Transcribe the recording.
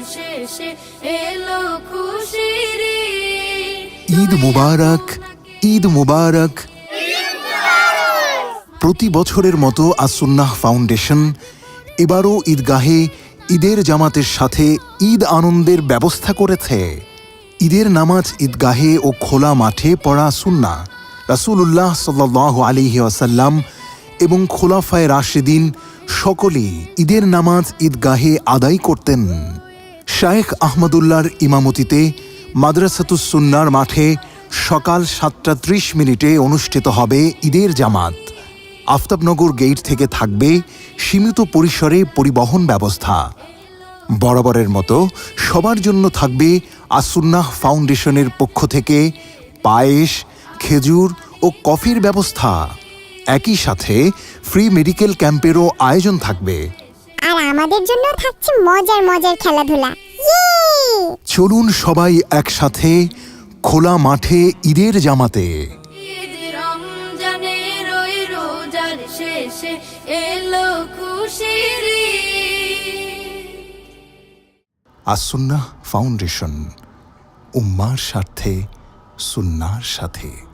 শেষে এলো খুশির ঈদ মুবারক, ঈদ মুবারক। প্রতি বছরের মতো আস-সুন্নাহ ফাউন্ডেশন এবারও ঈদগাহে ঈদের জামাতের সাথে ঈদ আনন্দের ব্যবস্থা করেছে। ঈদের নামাজ ঈদগাহে ও খোলা মাঠে পড়া সুন্নাহ। রাসূলুল্লাহ সাল্লাল্লাহু আলাইহি ওয়াসাল্লাম এবং খোলাফায়ে রাশিদিন সকলেই ঈদের নামাজ ঈদগাহে আদায় করতেন। শায়েখ আহমদুল্লাহর ইমামতিতে মাদ্রাসাতুস সুন্নাহর মাঠে সকাল ৭টা ৩০ অনুষ্ঠিত হবে ঈদের জামাত। আফতাবনগর গেট থেকে থাকবে সীমিত পরিসরে পরিবহন ব্যবস্থা। বরাবরের মতো সবার জন্য থাকবে আস-সুন্নাহ ফাউন্ডেশনের পক্ষ থেকে পায়েস, খেজুর ও কফির ব্যবস্থা। একই সাথে ফ্রি মেডিকেল ক্যাম্পেরও আয়োজন থাকবে। আর আমাদের জন্য থাকছে মজার মজার খেলাধুলা। চলুন সবাই একসাথে খোলা মাঠে ঈদের জামাতে। ঈদ রমজানের ওই রোজার শেষে এলো খুশির আস-সুন্নাহ ফাউন্ডেশন, উম্মার স্বার্থে সুন্নাহর সাথে।